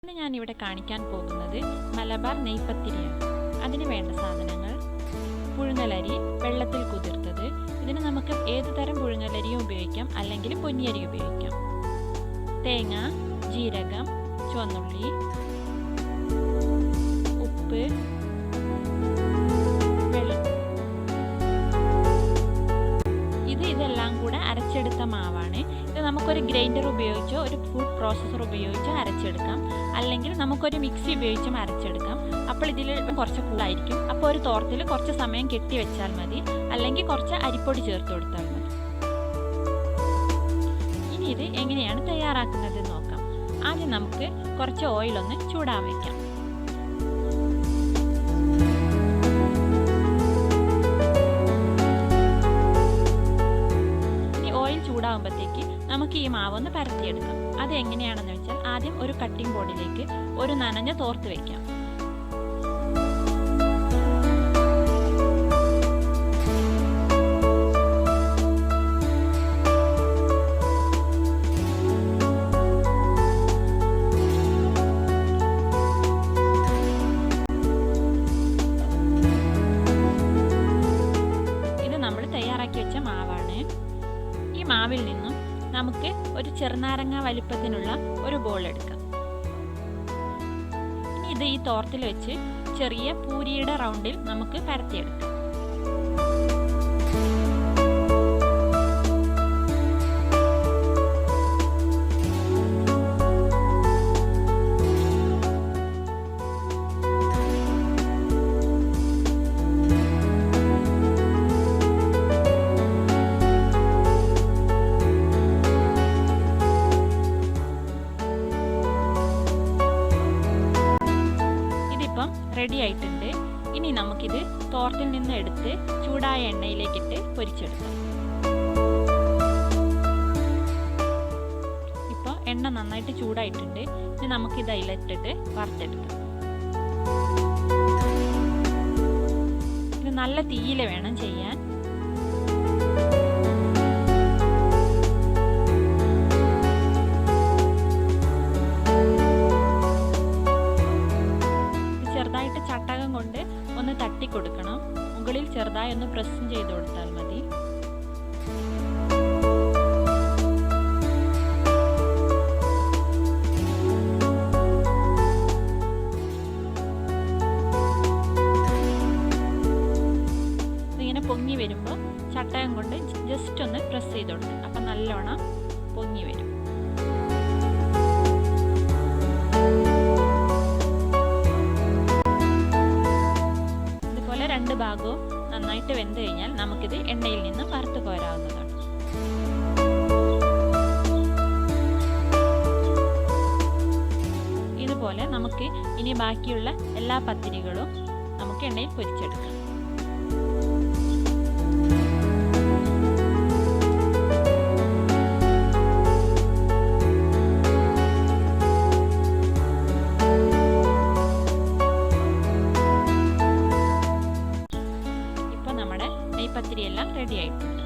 ഇന്ന് ഞാനിവിടെ കാണിക്കാൻ പോകുന്നത് മലബാർ നെയ്പത്തിരിയാണ്. അതിന് വേണ്ട സാധനങ്ങൾ: പുഴുങ്ങലരി വെള്ളത്തിൽ കുതിർത്തത്. ഇതിന് നമുക്ക് ഏത് തരം പുഴുങ്ങലരിയും ഉപയോഗിക്കാം, അല്ലെങ്കിൽ പൊന്നിയരി ഉപയോഗിക്കാം. തേങ്ങ, ജീരകം, ചുവന്നുള്ളി, ഉപ്പ്, ഇതെല്ലാം കൂടെ അരച്ചെടുത്ത മാവാണ്. ഇത് നമുക്കൊരു ഗ്രൈൻഡർ ഉപയോഗിച്ചോ ഒരു ഫുഡ് പ്രോസസ്സർ ഉപയോഗിച്ചോ അരച്ചെടുക്കാം, അല്ലെങ്കിൽ നമുക്കൊരു മിക്സി ഉപയോഗിച്ചും അരച്ചെടുക്കാം. അപ്പോൾ ഇതിൽ കുറച്ച് കൂടുതലായിരിക്കും. അപ്പോൾ ഒരു തോർത്തിൽ കുറച്ച് സമയം കെട്ടി വെച്ചാൽ മതി, അല്ലെങ്കിൽ കുറച്ച് അരിപ്പൊടി ചേർത്ത് കൊടുത്താൽ മതി. ഇനി ഇത് എങ്ങനെയാണ് തയ്യാറാക്കുന്നത് നോക്കാം. ആദ്യം നമുക്ക് കുറച്ച് ഓയിലൊന്ന് ചൂടാൻ വയ്ക്കാം. ചൂടാകുമ്പോഴത്തേക്ക് നമുക്ക് ഈ മാവൊന്ന് പരത്തിയെടുക്കാം. അത് എങ്ങനെയാണെന്ന് വെച്ചാൽ ആദ്യം ഒരു കട്ടിംഗ് ബോർഡിലേക്ക് ഒരു നനഞ്ഞ തോർത്ത് വെക്കാം. ഇത് നമ്മൾ തയ്യാറാക്കി വെച്ച മാവാണ്. ഈ മാവിൽ നിന്നും നമുക്ക് ഒരു ചെറുനാരങ്ങ വലിപ്പത്തിനുള്ള ഒരു ബോൾ എടുക്കാം. ഇനി ഇത് ഈ തോർത്തിൽ വെച്ച് ചെറിയ പൂരിയുടെ റൗണ്ടിൽ നമുക്ക് പരത്തിയെടുക്കാം. റെഡി ആയിട്ടുണ്ട്. ഇനി നമുക്കിത് തോർത്തിൽ നിന്ന് എടുത്ത് ചൂടായ എണ്ണയിലേക്കിട്ട് പൊരിച്ചെടുക്കാം. ഇപ്പോൾ എണ്ണ നന്നായിട്ട് ചൂടായിട്ടുണ്ട്. ഇനി നമുക്കിത് അതിലിട്ടിട്ട് വറുത്തെടുക്കാം. ഇത് നല്ല തീയിൽ വേണം ചെയ്യാൻ. ചെറുതായിട്ട് ചട്ടകം കൊണ്ട് ഒന്ന് തട്ടി കൊടുക്കണം. മുകളിൽ ചെറുതായി ഒന്ന് പ്രസ് ചെയ്ത് കൊടുത്താൽ മതി. ഇങ്ങനെ പൊങ്ങി വരുമ്പോൾ ചട്ടകം കൊണ്ട് ജസ്റ്റ് ഒന്ന് പ്രസ് ചെയ്ത് കൊടുക്കുക. അപ്പം നല്ലോണം പൊങ്ങി വരും. രണ്ട് ഭാഗവും നന്നായിട്ട് വെന്ത് കഴിഞ്ഞാൽ നമുക്കിത് എണ്ണയിൽ നിന്ന് വറുത്ത് കോരാവുന്നതാണ്. ഇതുപോലെ നമുക്ക് ഇനി ബാക്കിയുള്ള എല്ലാ പത്തിരികളും നമുക്ക് എണ്ണയിൽ പൊരിച്ചെടുക്കാം. നെയ്പത്തിരി എല്ലാം റെഡി ആയിട്ടുണ്ട്.